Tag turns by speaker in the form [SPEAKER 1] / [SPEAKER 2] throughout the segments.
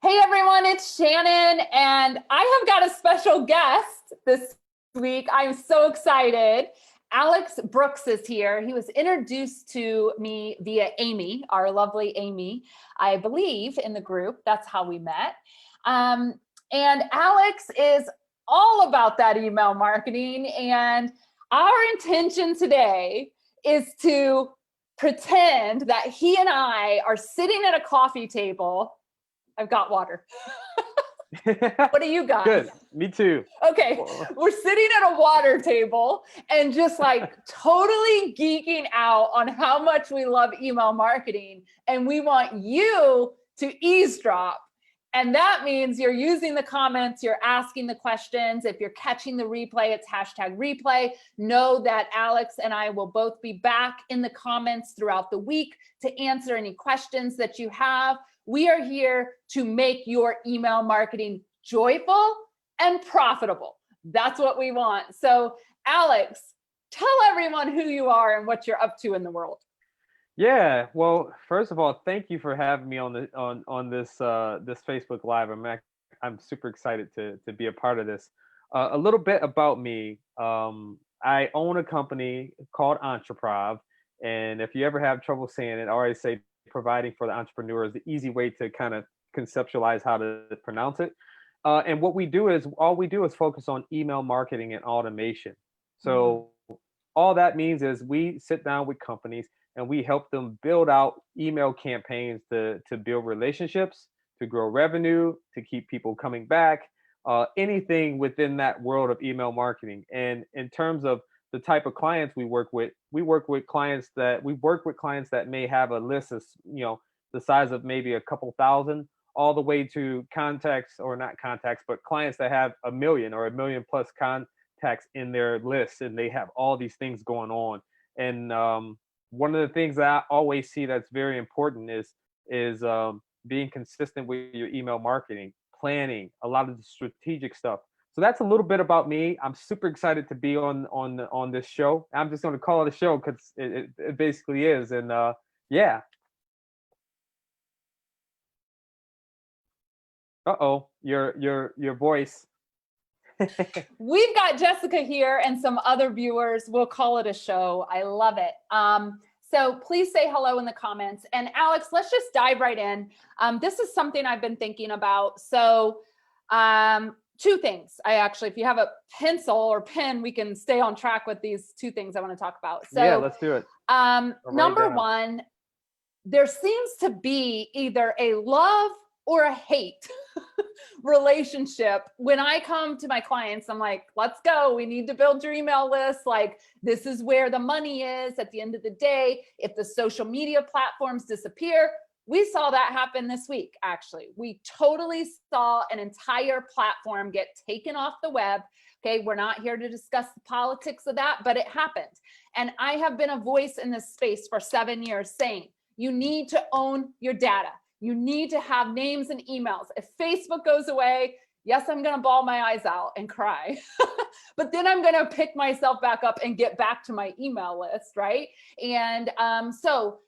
[SPEAKER 1] Hey everyone, it's Shannon, and I have got a special guest this week. I'm so excited. Alex Brooks is here. He was introduced to me via Amy, our lovely Amy, I believe, in the group. That's how we met. And Alex is all about that email marketing. And our intention today is to pretend that he and I are sitting at a coffee table. I've got water. What do you got?
[SPEAKER 2] Good. Me too.
[SPEAKER 1] Okay. We're sitting at a water table and just like totally geeking out on how much we love email marketing. And we want you to eavesdrop. And that means you're using the comments, you're asking the questions. If you're catching the replay, it's #replay. Know that Alex and I will both be back in the comments throughout the week to answer any questions that you have. We are here to make your email marketing joyful and profitable. That's what we want. So Alex, tell everyone who you are and what you're up to in the world.
[SPEAKER 2] Yeah. Well, first of all, thank you for having me on this Facebook Live. I'm super excited to be a part of this. A little bit about me. I own a company called Entreprov, and if you ever have trouble saying it, I always say providing for the entrepreneur is the easy way to kind of conceptualize how to pronounce it. And what we do is focus on email marketing and automation. So all that means is we sit down with companies and we help them build out email campaigns to build relationships, to grow revenue, to keep people coming back, anything within that world of email marketing. And in terms of the type of clients we work with clients that may have a list of, the size of maybe a couple thousand, all the way to but clients that have 1 million or 1 million plus contacts in their list, and they have all these things going on. And one of the things that I always see that's very important is being consistent with your email marketing, planning, a lot of the strategic stuff. So that's a little bit about me. I'm super excited to be on this show. I'm just going to call it a show because it basically is. And yeah. Uh-oh, your voice.
[SPEAKER 1] We've got Jessica here and some other viewers. We'll call it a show. I love it. So please say hello in the comments. And Alex, let's just dive right in. This is something I've been thinking about. So two things. If you have a pencil or pen, we can stay on track with these two things I want to talk about. So
[SPEAKER 2] yeah, let's do it.
[SPEAKER 1] Number one, there seems to be either a love or a hate relationship. When I come to my clients, I'm like, let's go. We need to build your email list. Like, this is where the money is at the end of the day. If the social media platforms disappear, we saw that happen this week, actually. We totally saw an entire platform get taken off the web. Okay, we're not here to discuss the politics of that, but it happened. And I have been a voice in this space for 7 years saying, you need to own your data. You need to have names and emails. If Facebook goes away, yes, I'm going to bawl my eyes out and cry, but then I'm going to pick myself back up and get back to my email list, right? And so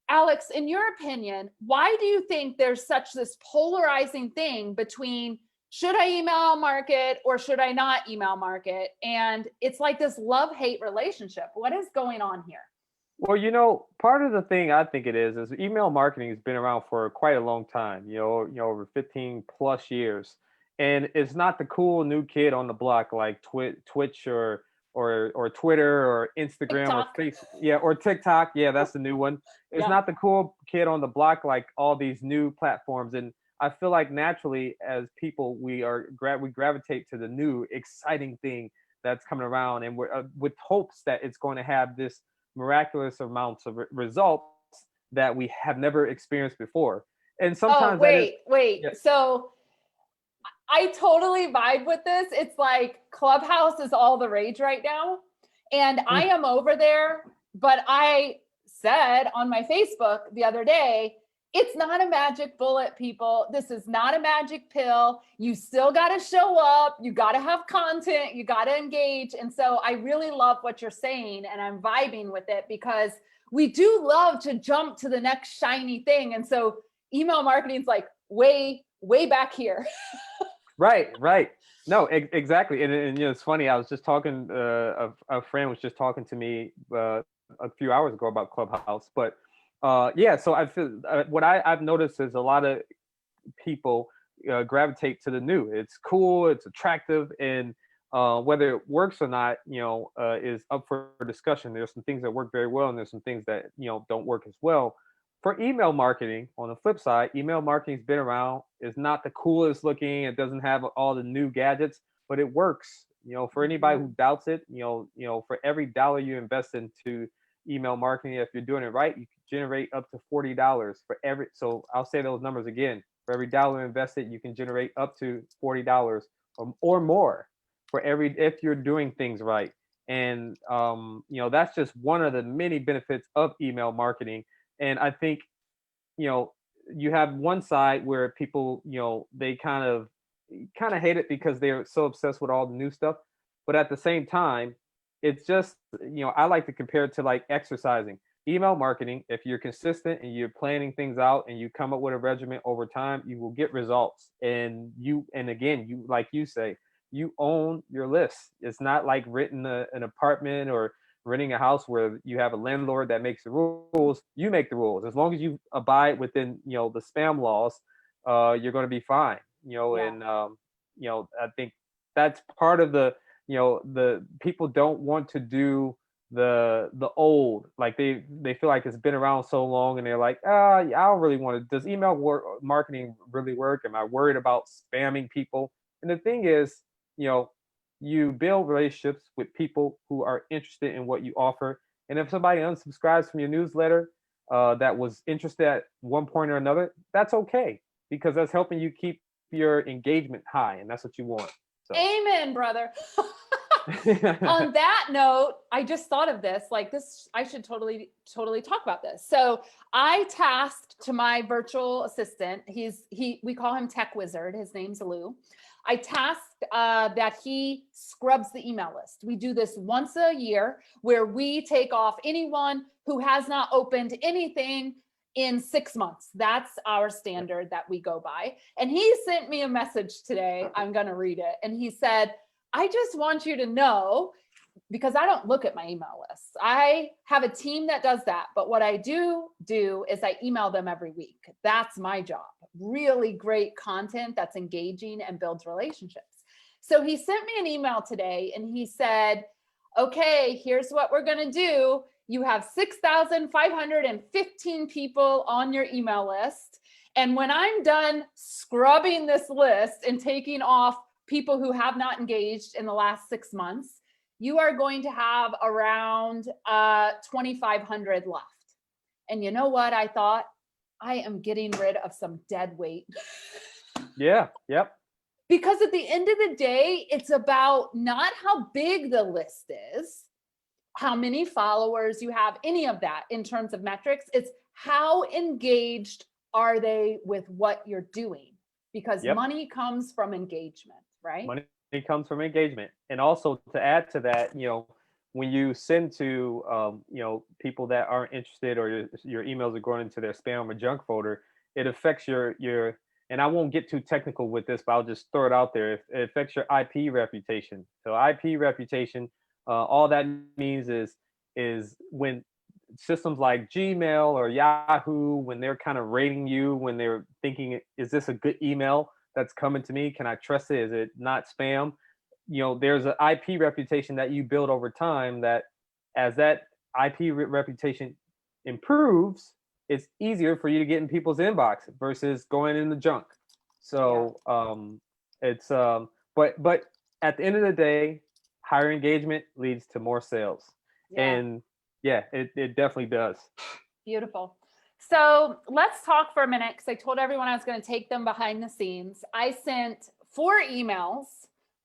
[SPEAKER 1] Alex, in your opinion, why do you think there's such this polarizing thing between should I email market or should I not email market? And it's like this love-hate relationship. What is going on here?
[SPEAKER 2] Well, part of the thing I think it is email marketing has been around for quite a long time, over 15 plus years. And it's not the cool new kid on the block like Twitch or Twitter or Instagram
[SPEAKER 1] TikTok.
[SPEAKER 2] or Facebook, or TikTok. Yeah, that's the new one. It's not the cool kid on the block like all these new platforms. And I feel like naturally as people, we gravitate to the new exciting thing that's coming around, and we're with hopes that it's going to have this miraculous amounts of results that we have never experienced before. And sometimes
[SPEAKER 1] wait. Yeah. So I totally vibe with this. It's like Clubhouse is all the rage right now. And I am over there, but I said on my Facebook the other day, it's not a magic bullet, people. This is not a magic pill. You still got to show up. You got to have content. You got to engage. And so I really love what you're saying, and I'm vibing with it because we do love to jump to the next shiny thing. And so email marketing is like way,
[SPEAKER 2] way back here. Right. No, exactly. And you know, it's funny. I was just talking. A friend was just talking to me a few hours ago about Clubhouse. But yeah, so I feel what I've noticed is a lot of people gravitate to the new. It's cool. It's attractive, and whether it works or not, you know, is up for discussion. There's some things that work very well, and there's some things that you know don't work as well. For email marketing, on the flip side, email marketing's been around. It's not the coolest looking. It doesn't have all the new gadgets, but it works. You know, for anybody who doubts it, for every dollar you invest into email marketing, if you're doing it right, you can generate up to $40 for every. So I'll say those numbers again. For every dollar invested, you can generate up to $40 or more for every if you're doing things right. And that's just one of the many benefits of email marketing. And I think, you know, you have one side where people, you know, they kind of hate it because they're so obsessed with all the new stuff. But at the same time, it's just, you know, I like to compare it to like exercising. Email marketing, if you're consistent and you're planning things out and you come up with a regimen over time, you will get results. And again, you, like you say, you own your list. It's not like renting an apartment or renting a house where you have a landlord that makes the rules. You make the rules. As long as you abide within, you know, the spam laws, you're going to be fine. You know,
[SPEAKER 1] Yeah.
[SPEAKER 2] and I think that's part of the, you know, the people don't want to do the old, like they feel like it's been around so long, and they're like, I don't really want to. Does marketing really work? Am I worried about spamming people? And the thing is, you know, you build relationships with people who are interested in what you offer. And if somebody unsubscribes from your newsletter that was interested at one point or another, that's okay, because that's helping you keep your engagement high, and that's what you want. So.
[SPEAKER 1] Amen, brother. On that note, I just thought of this, like this, I should totally talk about this. So I tasked to my virtual assistant, we call him Tech Wizard. His name's Lou. I tasked that he scrubs the email list. We do this once a year where we take off anyone who has not opened anything in 6 months. That's our standard that we go by. And he sent me a message today. I'm going to read it. And he said, I just want you to know, because I don't look at my email lists. I have a team that does that. But what I do is I email them every week. That's my job. Really great content that's engaging and builds relationships. So he sent me an email today and he said, okay, here's what we're going to do. You have 6,515 people on your email list. And when I'm done scrubbing this list and taking off people who have not engaged in the last 6 months, you are going to have around 2,500 left. And you know what? I thought, I am getting rid of some dead weight.
[SPEAKER 2] Yeah. Yep.
[SPEAKER 1] Because at the end of the day, it's about not how big the list is, how many followers you have, any of that in terms of metrics. It's how engaged are they with what you're doing? Because money comes from engagement, right?
[SPEAKER 2] Money comes from engagement. And also to add to that, you know, when you send to, people that aren't interested, or your emails are going into their spam or junk folder, it affects your, and I won't get too technical with this, but I'll just throw it out there. It affects your IP reputation. So IP reputation, all that means is when systems like Gmail or Yahoo, when they're kind of rating you, when they're thinking, is this a good email that's coming to me? Can I trust it? Is it not spam? You know, there's an IP reputation that you build over time, that as that IP reputation improves, it's easier for you to get in people's inbox versus going in the junk. So but at the end of the day, higher engagement leads to more sales. And yeah, it definitely does.
[SPEAKER 1] Beautiful. So let's talk for a minute, because I told everyone I was going to take them behind the scenes. I sent 4 emails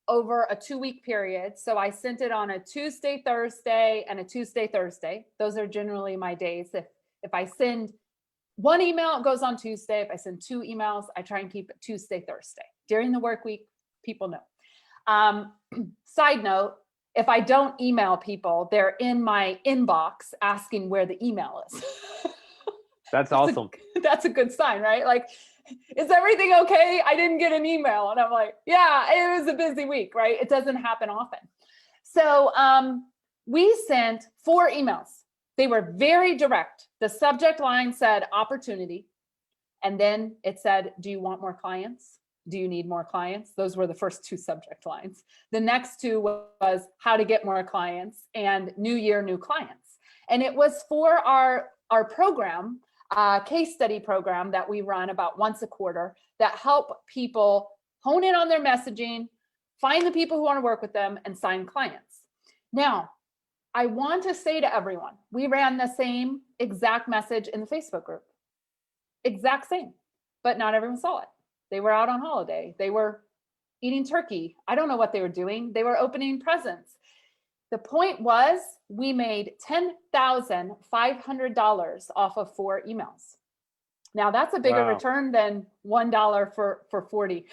[SPEAKER 1] over a 2-week period. So I sent it on a Tuesday, Thursday, and a Tuesday, Thursday. Those are generally my days. If I send 1 email, it goes on Tuesday. If I send 2 emails, I try and keep it Tuesday, Thursday. During the work week, people know. Side note, if I don't email people, they're in my inbox asking where the email is.
[SPEAKER 2] That's awesome.
[SPEAKER 1] That's a good sign, right? Like, is everything okay? I didn't get an email. And I'm like, yeah, it was a busy week, right? It doesn't happen often. So we sent 4 emails. They were very direct. The subject line said opportunity. And then it said, do you want more clients? Do you need more clients? Those were the first 2 subject lines. The next 2 was how to get more clients and new year, new clients. And it was for our program, case study program that we run about once a quarter that help people hone in on their messaging, find the people who want to work with them, and sign clients. Now, I want to say to everyone, we ran the same exact message in the Facebook group. Exact same, but not everyone saw it. They were out on holiday. They were eating turkey. I don't know what they were doing. They were opening presents. The point was we made $10,500 off of 4 emails. Now that's a bigger return than $1 for 40.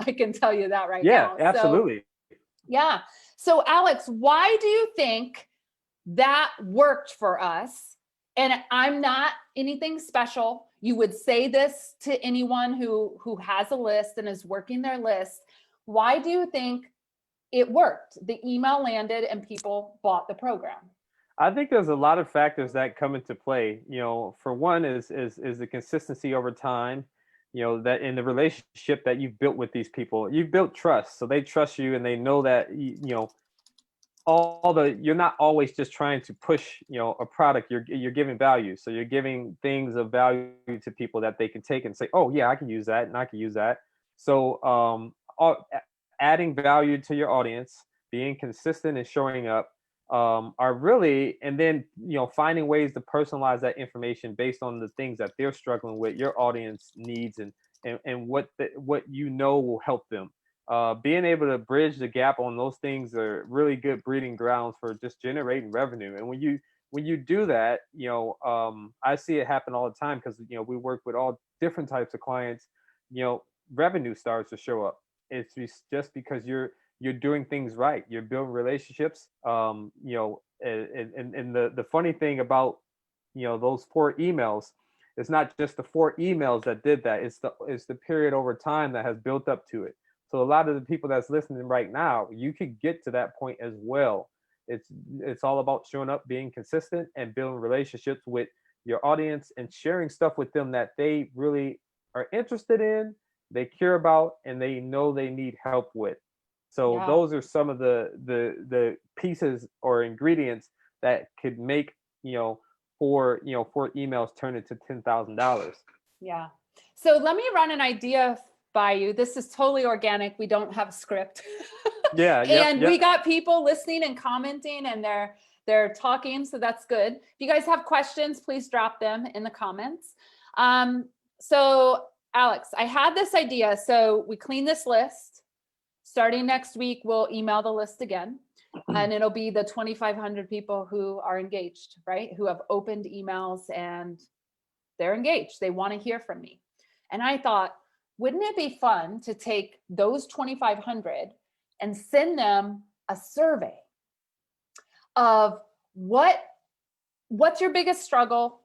[SPEAKER 1] I can tell you that right now.
[SPEAKER 2] Yeah, absolutely.
[SPEAKER 1] So, yeah. So Alex, why do you think that worked for us? And I'm not anything special. You would say this to anyone who has a list and is working their list. Why do you think it worked? The email landed and people bought the program.
[SPEAKER 2] I think there's a lot of factors that come into play. For one is the consistency over time. That in the relationship that you've built with these people, you've built trust, so they trust you and they know that you're not always just trying to push a product. You're giving value, so you're giving things of value to people that they can take and say, oh yeah, I can use that and I can use that. So adding value to your audience, being consistent and showing up are really, and then finding ways to personalize that information based on the things that they're struggling with, your audience needs, and what will help them. Being able to bridge the gap on those things are really good breeding grounds for just generating revenue. And when you do that, I see it happen all the time because we work with all different types of clients. Revenue starts to show up. It's just because you're doing things right. You're building relationships. And the funny thing about those 4 emails, it's not just the 4 emails that did that. It's the period over time that has built up to it. So a lot of the people that's listening right now, you could get to that point as well. It's all about showing up, being consistent, and building relationships with your audience and sharing stuff with them that they really are interested in, they care about, and they know they need help with. So those are some of the pieces or ingredients that could make 4 emails turn into $10,000.
[SPEAKER 1] Yeah. So let me run an idea by you. This is totally organic. We don't have a script.
[SPEAKER 2] Yeah.
[SPEAKER 1] And we got people listening and commenting, and they're talking, so that's good. If you guys have questions, please drop them in the comments. So Alex, I had this idea. So we clean this list. Starting next week, we'll email the list again, and it'll be the 2,500 people who are engaged, right? Who have opened emails and they're engaged. They want to hear from me. And I thought, wouldn't it be fun to take those 2,500 and send them a survey of what's your biggest struggle?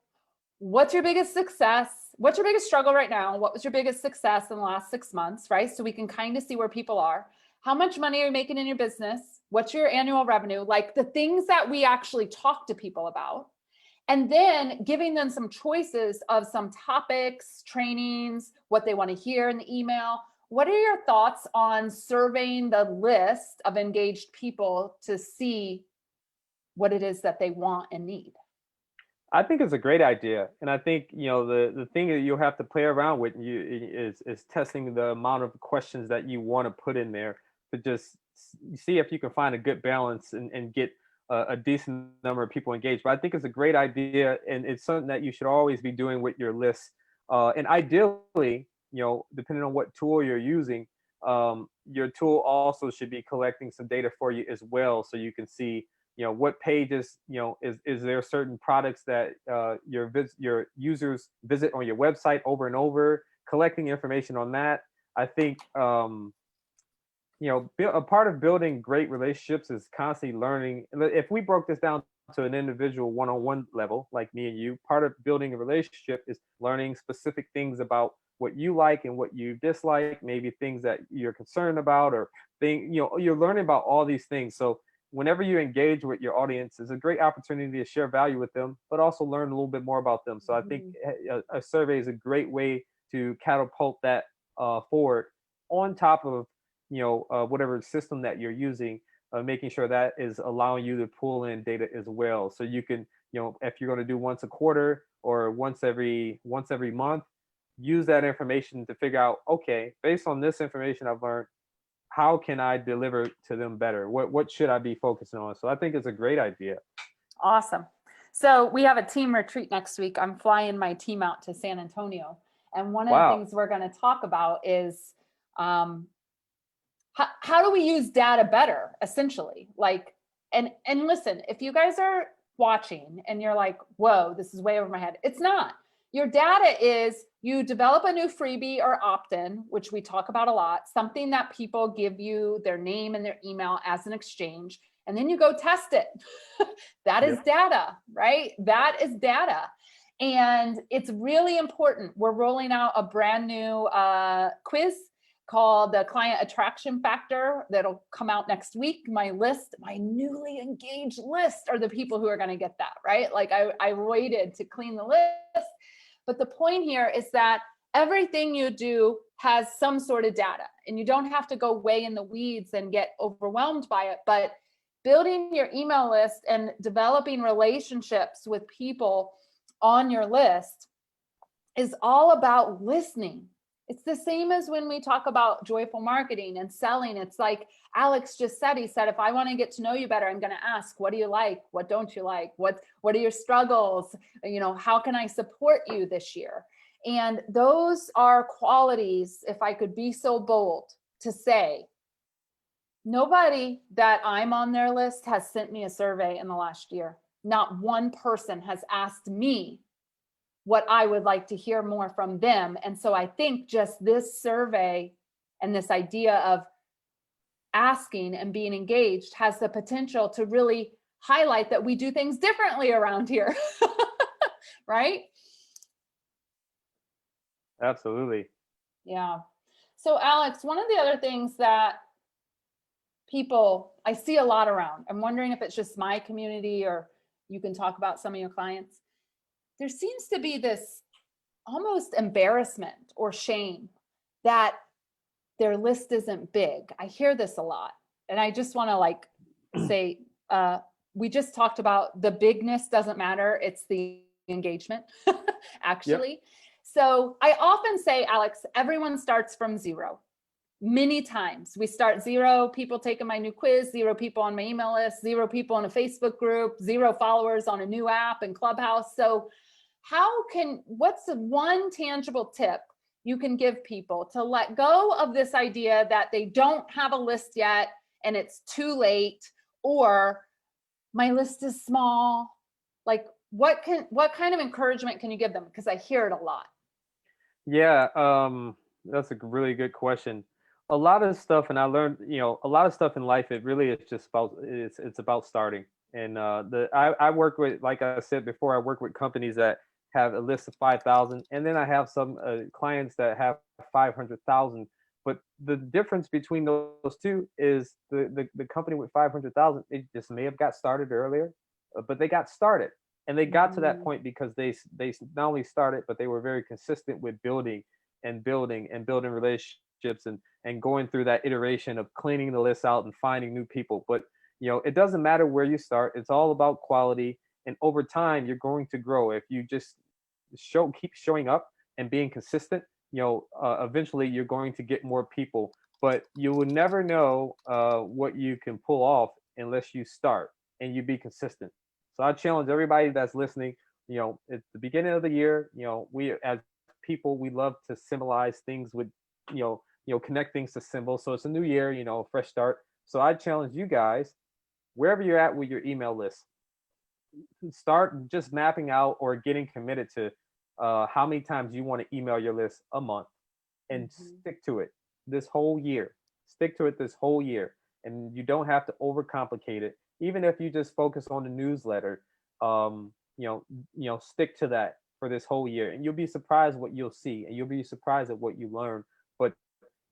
[SPEAKER 1] What's your biggest success? What's your biggest struggle right now? What was your biggest success in the last 6 months, right? So we can kind of see where people are. How much money are you making in your business? What's your annual revenue? Like the things that we actually talk to people about. And then giving them some choices of some topics, trainings, what they want to hear in the email. What are your thoughts on surveying the list of engaged people to see what it is that they want and need?
[SPEAKER 2] I think it's a great idea, and I think the thing that you'll have to play around with is testing the amount of questions that you want to put in there to just see if you can find a good balance and get a decent number of people engaged. But I think it's a great idea, and it's something that you should always be doing with your list. And ideally, depending on what tool you're using, your tool also should be collecting some data for you as well, so you can see what pages, is there certain products that your users visit on your website over and over, collecting information on that. I think a part of building great relationships is constantly learning. If we broke this down to an individual one-on-one level, like me and you, part of building a relationship is learning specific things about what you like and what you dislike, maybe things that you're concerned about, or you're learning about all these things. So whenever you engage with your audience, it's a great opportunity to share value with them, but also learn a little bit more about them. So I think
[SPEAKER 1] Mhm.
[SPEAKER 2] a survey is a great way to catapult that forward, on top of whatever system that you're using, making sure that is allowing you to pull in data as well. So you can, if you're going to do once a quarter or once every month, use that information to figure out, okay, based on this information I've learned, how can I deliver to them better? What should I be focusing on? So I think it's a great idea.
[SPEAKER 1] Awesome. So we have a team retreat next week. I'm flying my team out to San Antonio. And one of the
[SPEAKER 2] Wow.
[SPEAKER 1] things we're going to talk about is um, how do we use data better, essentially? Like, and listen, if you guys are watching and you're like, whoa, this is way over my head, it's not. Your data is you develop a new freebie or opt-in, which we talk about a lot, something that people give you their name and their email as an exchange, and then you go test it. That is
[SPEAKER 2] Yep.
[SPEAKER 1] data, right? That is data. And it's really important. We're rolling out a brand new quiz called the Client Attraction Factor that'll come out next week. My list, my newly engaged list, are the people who are going to get that, right? Like I waited to clean the list. But the point here is that everything you do has some sort of data, and you don't have to go way in the weeds and get overwhelmed by it. But building your email list and developing relationships with people on your list is all about listening. It's the same as when we talk about joyful marketing and selling. It's like Alex just said, he said, if I want to get to know you better, I'm going to ask, what do you like? What don't you like? What are your struggles? How can I support you this year? And those are qualities, if I could be so bold to say, nobody that I'm on their list has sent me a survey in the last year. Not one person has asked me what I would like to hear more from them. And so I think just this survey and this idea of asking and being engaged has the potential to really highlight that we do things differently around here. Right?
[SPEAKER 2] Absolutely.
[SPEAKER 1] Yeah. So Alex, one of the other things that I see a lot around, I'm wondering if it's just my community or you can talk about some of your clients. There seems to be this almost embarrassment or shame that their list isn't big. I hear this a lot. And I just want to say, we just talked about the bigness doesn't matter. It's the engagement,
[SPEAKER 2] Yep.
[SPEAKER 1] actually. So I often say, Alex, everyone starts from zero. Many times we start zero people taking my new quiz, zero people on my email list, zero people in a Facebook group, zero followers on a new app and Clubhouse. So what's the one tangible tip you can give people to let go of this idea that they don't have a list yet and it's too late, or my list is small? Like what kind of encouragement can you give them? Because I hear it a lot.
[SPEAKER 2] Yeah, that's a really good question. A lot of stuff, and I learned, a lot of stuff in life. It really is just about it's about starting. And I work with, like I said before, I work with companies that have a list of 5,000, and then I have some clients that have 500,000. But the difference between those two is the company with 500,000, it just may have got started earlier, but they got started. And they got to that
[SPEAKER 1] Mhm.
[SPEAKER 2] point because they not only started, but they were very consistent with building and building and building relationships, and going through that iteration of cleaning the list out and finding new people. But it doesn't matter where you start. It's all about quality, and over time you're going to grow if you just keep showing up and being consistent. Eventually you're going to get more people, but you will never know what you can pull off unless you start and you be consistent. So I challenge everybody that's listening. At the beginning of the year, we as people, we love to symbolize things with, connect things to symbols. So it's a new year, fresh start. So I challenge you guys, wherever you're at with your email list, start just mapping out or getting committed to how many times you want to email your list a month, and
[SPEAKER 1] Mhm.
[SPEAKER 2] stick to it this whole year. Stick to it this whole year. And you don't have to overcomplicate it. Even if you just focus on the newsletter, stick to that for this whole year, and you'll be surprised what you'll see, and you'll be surprised at what you learn. But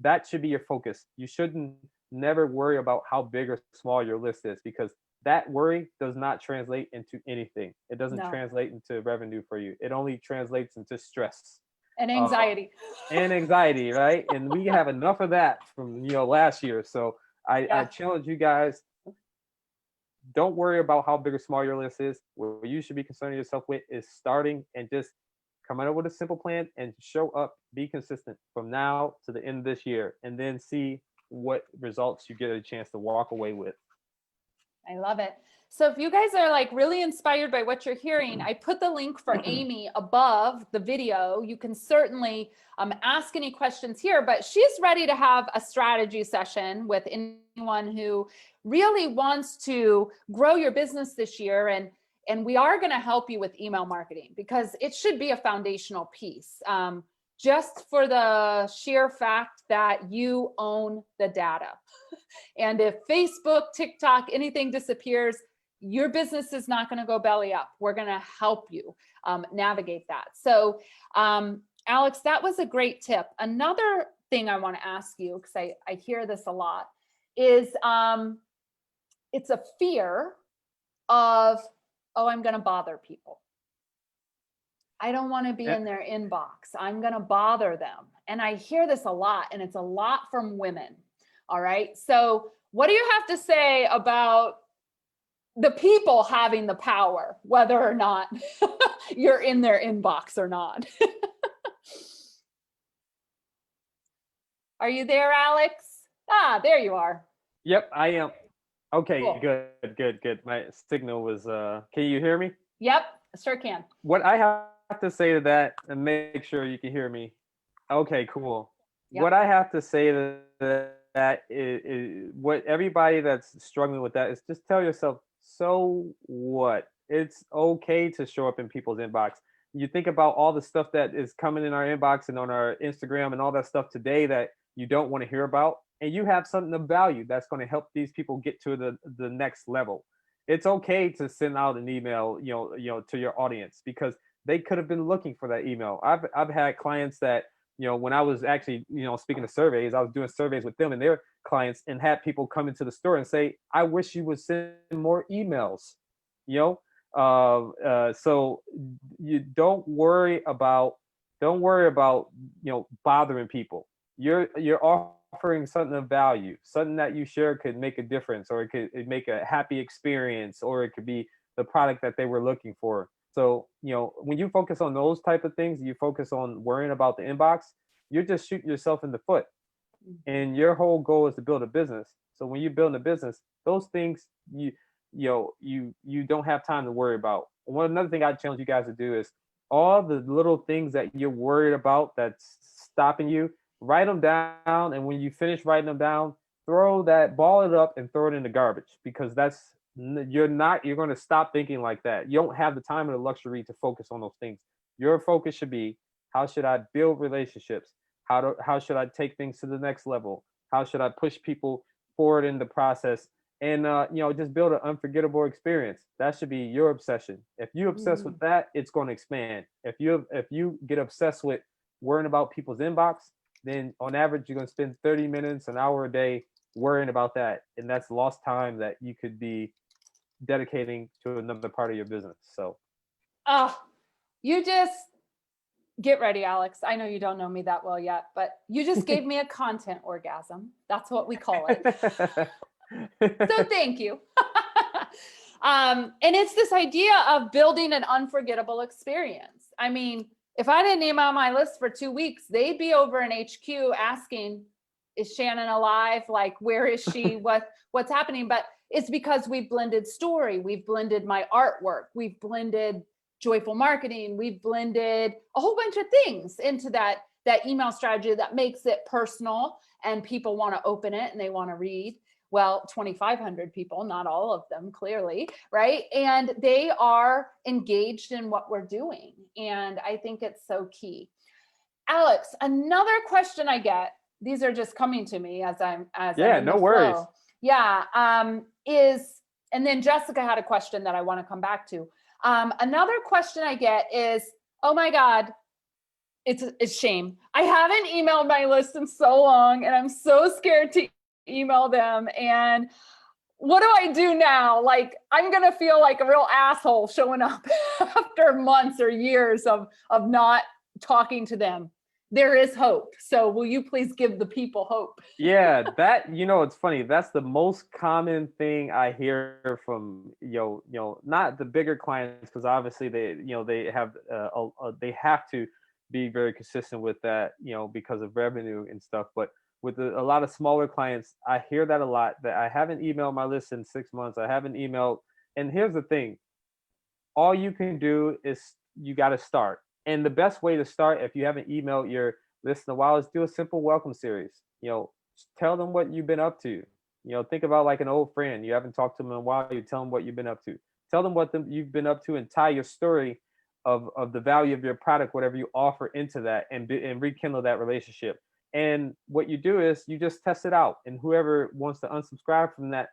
[SPEAKER 2] that should be your focus. You shouldn't never worry about how big or small your list is, because that worry does not translate into anything. It doesn't
[SPEAKER 1] No.
[SPEAKER 2] translate into revenue for you. It only translates into stress
[SPEAKER 1] And
[SPEAKER 2] uh,
[SPEAKER 1] anxiety.
[SPEAKER 2] and anxiety, right? And we have enough of that from last year. So I
[SPEAKER 1] Yeah.
[SPEAKER 2] challenge you guys, don't worry about how big or small your list is. What you should be concerning yourself with is starting and just coming up with a simple plan and show up, be consistent from now to the end of this year, and then see what results you get a chance to walk away with.
[SPEAKER 1] I love it. So if you guys are like really inspired by what you're hearing, I put the link for Amy above the video. You can certainly ask any questions here, but she's ready to have a strategy session with anyone who really wants to grow your business this year. And we are going to help you with email marketing, because it should be a foundational piece. Just for the sheer fact that you own the data. And if Facebook, TikTok, anything disappears, your business is not going to go belly up. We're going to help you navigate that. So, Alex, that was a great tip. Another thing I want to ask you, because I hear this a lot, is it's a fear of, oh, I'm going to bother people. I don't want to be in their inbox. I'm going to bother them. And I hear this a lot, and it's a lot from women. All right. So what do you have to say about the people having the power, whether or not you're in their inbox or not? Are you there, Alex? Ah, there you are.
[SPEAKER 2] Yep, I am. Okay,
[SPEAKER 1] Cool.
[SPEAKER 2] good. My signal was, can you hear me?
[SPEAKER 1] Yep, sure can.
[SPEAKER 2] What I have to say to that, and make sure you can hear me. Okay, cool.
[SPEAKER 1] Yep.
[SPEAKER 2] What I have to say to that is what everybody that's struggling with that is, just tell yourself, so what? It's okay to show up in people's inbox. You think about all the stuff that is coming in our inbox and on our Instagram and all that stuff today that you don't want to hear about, and you have something of value that's going to help these people get to the next level. It's okay to send out an email, to your audience, because they could have been looking for that email. I've had clients that, when I was actually, speaking of surveys, I was doing surveys with them and their clients, and had people come into the store and say, I wish you would send more emails, so you don't worry about, bothering people. You're offering something of value, something that you share could make a difference, or it could make a happy experience, or it could be the product that they were looking for. So, when you focus on those type of things, you focus on worrying about the inbox, you're just shooting yourself in the foot. And your whole goal is to build a business. So when you build a business, those things you don't have time to worry about. Another thing I challenge you guys to do is, all the little things that you're worried about that's stopping you, write them down. And when you finish writing them down, ball it up and throw it in the garbage, because you're going to stop thinking like that. You don't have the time or the luxury to focus on those things. Your focus should be, how should I build relationships? How should I take things to the next level? How should I push people forward in the process? And just build an unforgettable experience. That should be your obsession. If you obsess with that, it's going to expand. If you get obsessed with worrying about people's inbox, then on average you're going to spend 30 minutes, an hour a day worrying about that, and that's lost time that you could be dedicating to another part of your business. So,
[SPEAKER 1] you just get ready, Alex. I know you don't know me that well yet, but you just gave me a content orgasm. That's what we call it. So thank you. And it's this idea of building an unforgettable experience. I mean, if I didn't email my list for 2 weeks, they'd be over in HQ asking, is Shannon alive? Like, where is she? What's happening? But it's because we've blended story. We've blended my artwork. We've blended joyful marketing. We've blended a whole bunch of things into that email strategy that makes it personal, and people want to open it and they want to read. Well, 2,500 people, not all of them, clearly, right? And they are engaged in what we're doing. And I think it's so key. Alex, another question I get, these are just coming to me as I'm in
[SPEAKER 2] no
[SPEAKER 1] the
[SPEAKER 2] worries.
[SPEAKER 1] flow. Yeah, and then Jessica had a question that I want to come back to. Another question I get is, Oh my God. It's shame. I haven't emailed my list in so long, and I'm so scared to email them. And what do I do now? Like, I'm gonna feel like a real asshole showing up after months or years of not talking to them. There is hope. So will you please give the people hope?
[SPEAKER 2] Yeah, that, it's funny. That's the most common thing I hear from, not the bigger clients, because obviously they have they have to be very consistent with that, because of revenue and stuff. But with a lot of smaller clients, I hear that a lot, that I haven't emailed my list in 6 months. I haven't emailed. And here's the thing, all you can do is you got to start. And the best way to start, if you haven't emailed your list in a while, is do a simple welcome series. Tell them what you've been up to. Think about like an old friend. You haven't talked to them in a while. You tell them what you've been up to. Tell them what you've been up to, and tie your story of the value of your product, whatever you offer, into that, and rekindle that relationship. And what you do is you just test it out. And whoever wants to unsubscribe from that,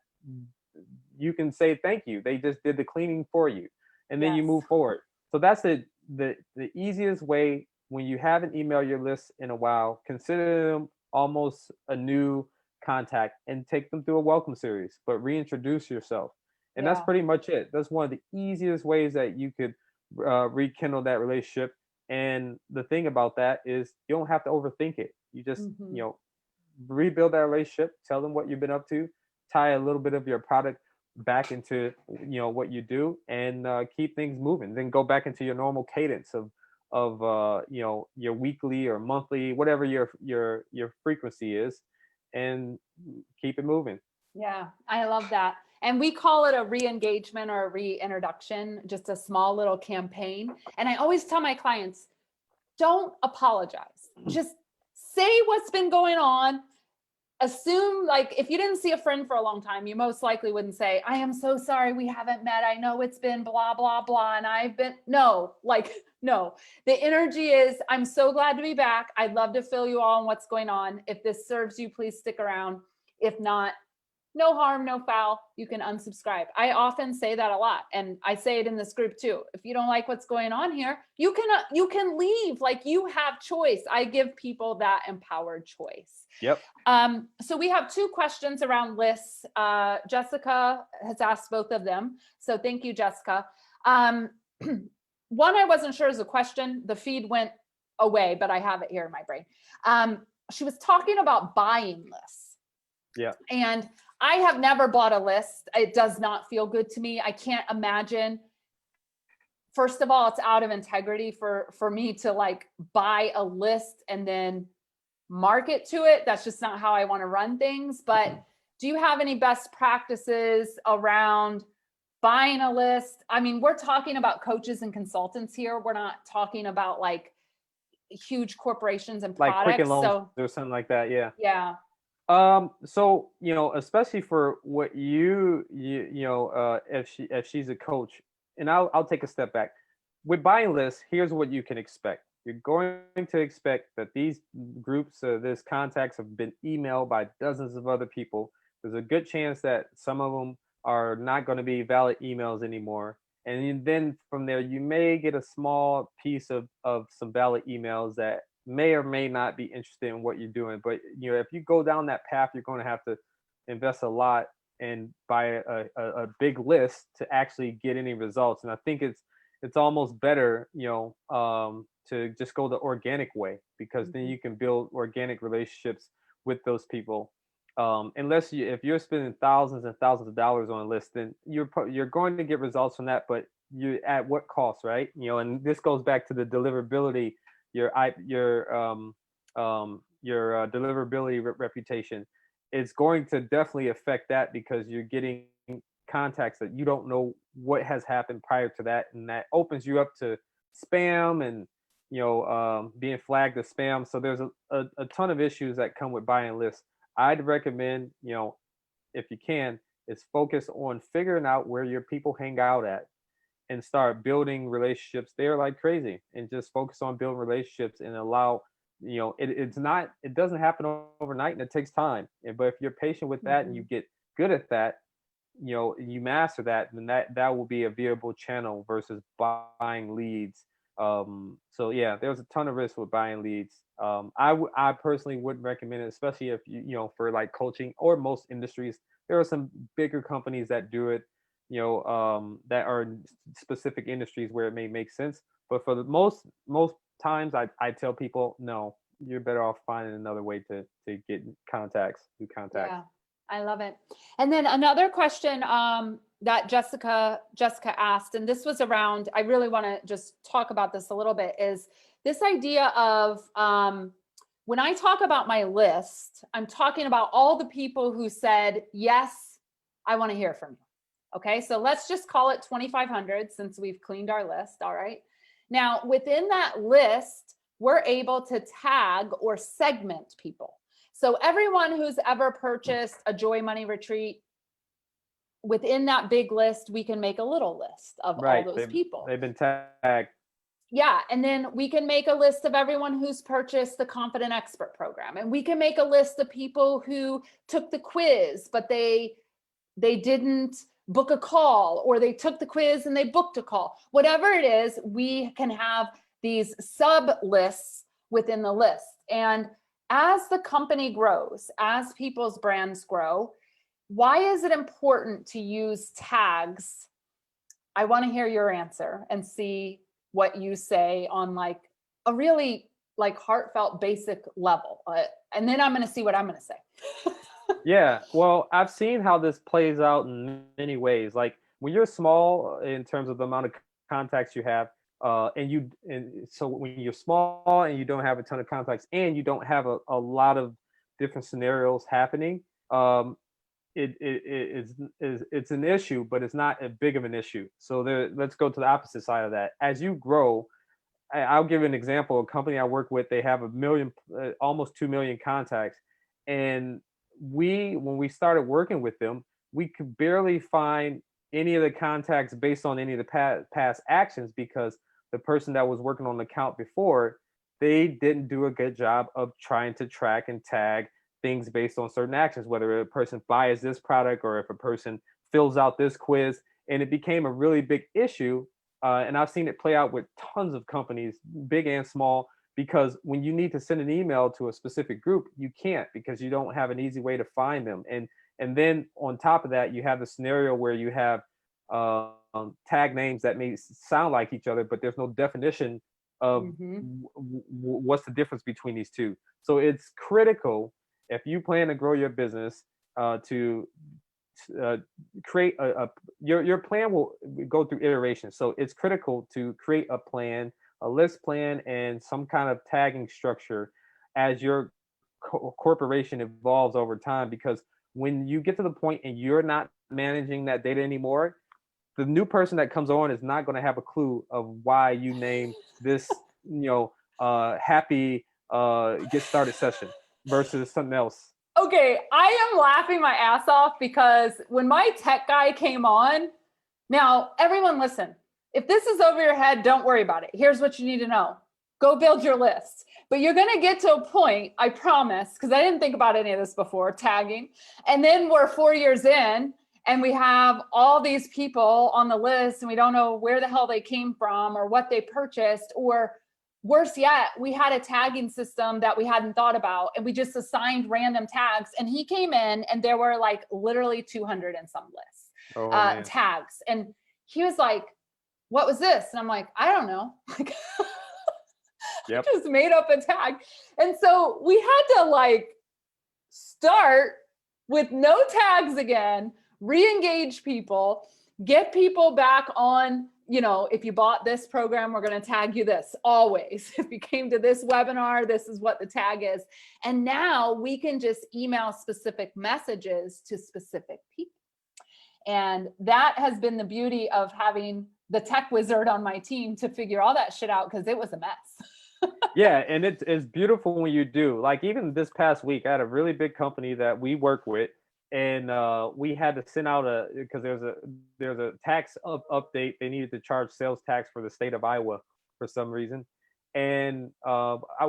[SPEAKER 2] you can say thank you. They just did the cleaning for you, and then you
[SPEAKER 1] Yes.
[SPEAKER 2] move forward. So that's the easiest way. When you haven't emailed your list in a while, consider them almost a new contact, and take them through a welcome series, but reintroduce yourself. And that's
[SPEAKER 1] Yeah.
[SPEAKER 2] pretty much it. That's one of the easiest ways that you could rekindle that relationship. And the thing about that is you don't have to overthink it. You just,
[SPEAKER 1] Hmm.
[SPEAKER 2] rebuild that relationship, tell them what you've been up to, tie a little bit of your product back into what you do, and keep things moving. Then go back into your normal cadence of your weekly or monthly, whatever your frequency is, and keep it moving.
[SPEAKER 1] Yeah, I love that. And we call it a re-engagement or a reintroduction, just a small little campaign. And I always tell my clients, don't apologize. Just say what's been going on. Assume, like, if you didn't see a friend for a long time, you most likely wouldn't say, I am so sorry we haven't met. I know it's been blah, blah, blah. And I've been, no, like, no. The energy is, I'm so glad to be back. I'd love to fill you all on what's going on. If this serves you, please stick around. If not, no harm, no foul. You can unsubscribe. I often say that a lot, and I say it in this group too. If you don't like what's going on here, you can leave. Like, you have choice. I give people that empowered choice.
[SPEAKER 2] Yep.
[SPEAKER 1] So we have two questions around lists. Jessica has asked both of them, so thank you, Jessica. One I wasn't sure is a question. The feed went away, but I have it here in my brain. She was talking about buying lists.
[SPEAKER 2] Yeah.
[SPEAKER 1] And I have never bought a list. It does not feel good to me. I can't imagine. First of all, it's out of integrity for me to like buy a list and then market to it. That's just not how I want to run things. But do you have any best practices around buying a list? I mean, we're talking about coaches and consultants here. We're not talking about like huge corporations and
[SPEAKER 2] Like Quicken
[SPEAKER 1] products.
[SPEAKER 2] Loans
[SPEAKER 1] So
[SPEAKER 2] or something like that. Yeah.
[SPEAKER 1] yeah.
[SPEAKER 2] So especially for what if she's a coach, and I'll take a step back. With buying lists, here's what you can expect. You're going to expect that these groups, this contacts, have been emailed by dozens of other people. There's a good chance that some of them are not going to be valid emails anymore. And then from there, you may get a small piece of some valid emails that may or may not be interested in what you're doing. But if you go down that path, you're going to have to invest a lot and buy a big list to actually get any results. And I think it's almost better, to just go the organic way, because then you can build organic relationships with those people. Unless if you're spending thousands and thousands of dollars on a list, then you're going to get results from that, but you at what cost, right? And this goes back to the deliverability, your deliverability reputation. It's going to definitely affect that, because you're getting contacts that you don't know what has happened prior to that, and that opens you up to spam and being flagged as spam. So there's a ton of issues that come with buying lists. I'd recommend, if you can, is focus on figuring out where your people hang out at, and start building relationships there like crazy, and just focus on building relationships, and allow, it doesn't happen overnight, and it takes time. But if you're patient with that, and you get good at that, you master that, then that will be a viable channel versus buying leads So yeah, there's a ton of risk with buying leads. I personally would recommend it, especially if for like coaching or most industries. There are some bigger companies that do it, that are in specific industries where it may make sense. But for the most times, I tell people no, you're better off finding another way to get contacts, do contacts.
[SPEAKER 1] Yeah, I love it. And then another question that Jessica asked, and this was around, I really want to just talk about this a little bit, is this idea of when I talk about my list, I'm talking about all the people who said, yes, I want to hear from you. Okay, so let's just call it 2,500 since we've cleaned our list. All right. Now, within that list, we're able to tag or segment people. So everyone who's ever purchased a Joy Money retreat, within that big list, we can make a little list of all
[SPEAKER 2] Right.
[SPEAKER 1] those people.
[SPEAKER 2] They've been tagged.
[SPEAKER 1] Yeah. And then we can make a list of everyone who's purchased the Confident Expert program. And we can make a list of people who took the quiz, but they didn't book a call, or they took the quiz and they booked a call. Whatever it is, we can have these sub lists within the list. And as the company grows, as people's brands grow, why is it important to use tags? I want to hear your answer and see what you say on like a really like heartfelt basic level. And then I'm going to see what I'm going to say.
[SPEAKER 2] Yeah, well, I've seen how this plays out in many ways. Like when you're small in terms of the amount of contacts you have, and so when you're small and you don't have a ton of contacts and you don't have a lot of different scenarios happening, it's an issue, but it's not as big of an issue. So let's go to the opposite side of that. As you grow, I'll give you an example. A company I work with, they have almost 2 million contacts, and when we started working with them, we could barely find any of the contacts based on any of the past actions, because the person that was working on the account before, they didn't do a good job of trying to track and tag things based on certain actions, whether a person buys this product or if a person fills out this quiz. And it became a really big issue. And I've seen it play out with tons of companies, big and small, because when you need to send an email to a specific group, you can't, because you don't have an easy way to find them. And then on top of that, you have the scenario where you have tag names that may sound like each other, but there's no definition of what's the difference between these two. So it's critical, if you plan to grow your business, to create your plan will go through iterations. So it's critical to create a plan, a list plan, and some kind of tagging structure as your corporation evolves over time. Because when you get to the point and you're not managing that data anymore, the new person that comes on is not going to have a clue of why you name this, happy get started session versus something else.
[SPEAKER 1] Okay, I am laughing my ass off because when my tech guy came on, now everyone listen, if this is over your head, don't worry about it. Here's what you need to know. Go build your list. But you're going to get to a point, I promise, because I didn't think about any of this before, tagging. And then we're 4 years in and we have all these people on the list and we don't know where the hell they came from or what they purchased, or worse yet, we had a tagging system that we hadn't thought about and we just assigned random tags. And he came in and there were like literally 200 and some lists, tags. And he was like, what was this? And I'm like, I don't know. Like, I just made up a tag. And so we had to like start with no tags again, re-engage people, get people back on, if you bought this program, we're going to tag you this always. If you came to this webinar, this is what the tag is. And now we can just email specific messages to specific people. And that has been the beauty of having the tech wizard on my team to figure all that shit out, because it was a mess.
[SPEAKER 2] Yeah, and it's beautiful when you do. Like even this past week, I had a really big company that we work with, and we had to send out because there's a tax update. They needed to charge sales tax for the state of Iowa for some reason, and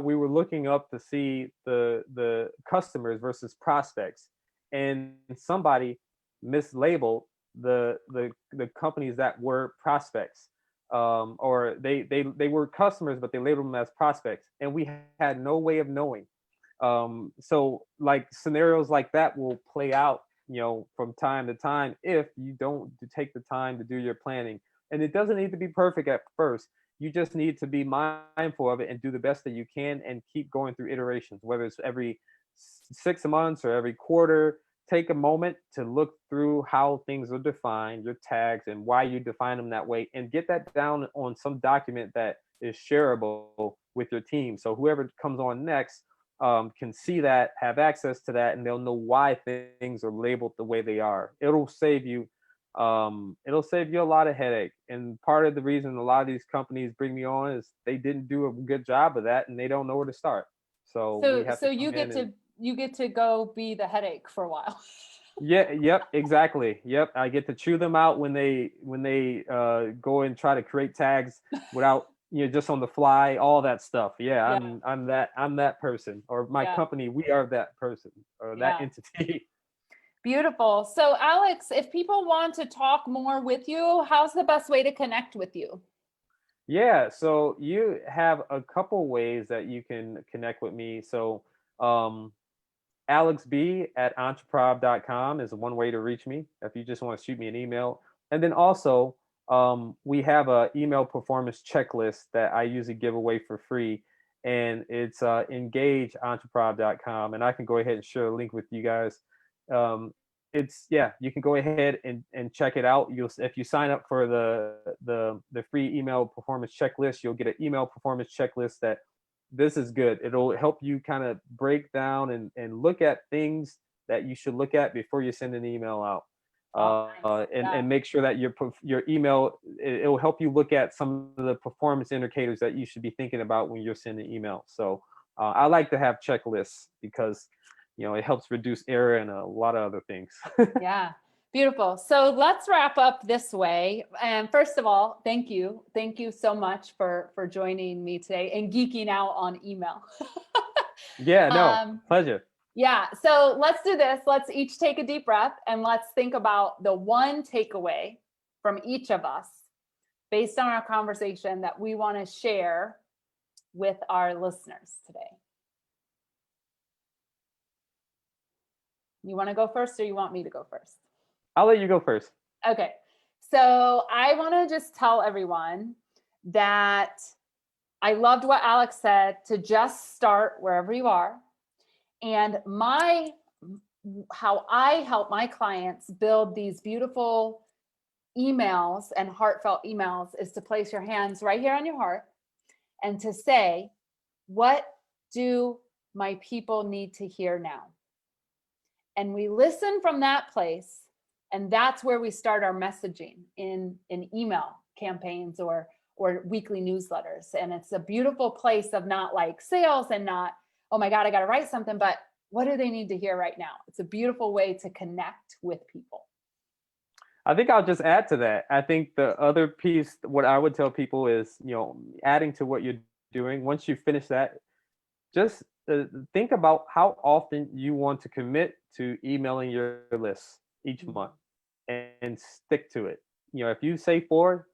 [SPEAKER 2] we were looking up to see the customers versus prospects, and somebody mislabeled the companies that were prospects. or they were customers, but they labeled them as prospects, and we had no way of knowing. So like scenarios like that will play out, from time to time if you don't take the time to do your planning. And it doesn't need to be perfect at first. You just need to be mindful of it and do the best that you can and keep going through iterations, whether it's every 6 months or every quarter. Take a moment to look through how things are defined, your tags, and why you define them that way, and get that down on some document that is shareable with your team. So whoever comes on next can see that, have access to that, and they'll know why things are labeled the way they are. It'll save you a lot of headache. And part of the reason a lot of these companies bring me on is they didn't do a good job of that, and they don't know where to start. So we have
[SPEAKER 1] So
[SPEAKER 2] to
[SPEAKER 1] you get to you get to go be the headache for a while.
[SPEAKER 2] Yeah, yep, exactly. Yep, I get to chew them out when they go and try to create tags without, just on the fly, all that stuff. Yeah,
[SPEAKER 1] Yeah.
[SPEAKER 2] I'm that person, or my
[SPEAKER 1] Yeah.
[SPEAKER 2] company, we are that person or that
[SPEAKER 1] Yeah.
[SPEAKER 2] entity.
[SPEAKER 1] Beautiful. So Alex, if people want to talk more with you, how's the best way to connect with you?
[SPEAKER 2] Yeah, so you have a couple ways that you can connect with me. So um alexb@entrepreneur.com is one way to reach me if you just want to shoot me an email. And then also, we have a email performance checklist that I usually give away for free, and it's engageentrepreneur.com, and I can go ahead and share a link with you guys. It's yeah, you can go ahead and check it out. If you sign up for the free email performance checklist, you'll get an email performance checklist that this is good. It'll help you kind of break down and look at things that you should look at before you send an email out.
[SPEAKER 1] Oh, nice.
[SPEAKER 2] And
[SPEAKER 1] Yeah.
[SPEAKER 2] make sure that your email, it'll help you look at some of the performance indicators that you should be thinking about when you're sending email. So I like to have checklists because it helps reduce error and a lot of other things.
[SPEAKER 1] Yeah. Beautiful. So let's wrap up this way. And first of all, thank you. Thank you so much for joining me today and geeking out on email.
[SPEAKER 2] Yeah, no,
[SPEAKER 1] um,
[SPEAKER 2] pleasure.
[SPEAKER 1] yeah. So let's do this. Let's each take a deep breath and let's think about the one takeaway from each of us based on our conversation that we want to share with our listeners today. You want to go first or you want me to go first?
[SPEAKER 2] I'll let you go first.
[SPEAKER 1] Okay. So I want to just tell everyone that I loved what Alex said, to just start wherever you are. And how I help my clients build these beautiful emails and heartfelt emails is to place your hands right here on your heart and to say, what do my people need to hear now? And we listen from that place. And that's where we start our messaging in email campaigns or weekly newsletters. And it's a beautiful place of not like sales and not, oh my God, I got to write something, but what do they need to hear right now? It's a beautiful way to connect with people.
[SPEAKER 2] I think I'll just add to that. I think the other piece, what I would tell people is, adding to what you're doing, once you finish that, just think about how often you want to commit to emailing your list each month and stick to it. If you say 4,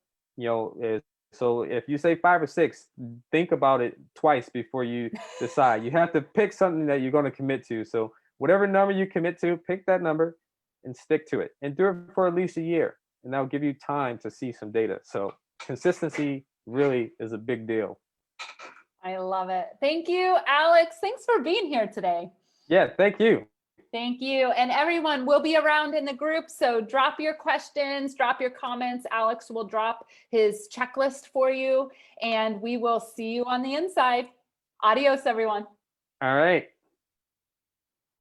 [SPEAKER 2] so if you say 5 or 6, think about it twice before you decide. You have to pick something that you're going to commit to. So whatever number you commit to, pick that number and stick to it and do it for at least a year. And that'll give you time to see some data. So consistency really is a big deal.
[SPEAKER 1] I love it. Thank you, Alex. Thanks for being here today.
[SPEAKER 2] Yeah, thank you.
[SPEAKER 1] Thank you. And everyone will be around in the group. So drop your questions, drop your comments. Alex will drop his checklist for you, and we will see you on the inside. Adios, everyone.
[SPEAKER 2] All right.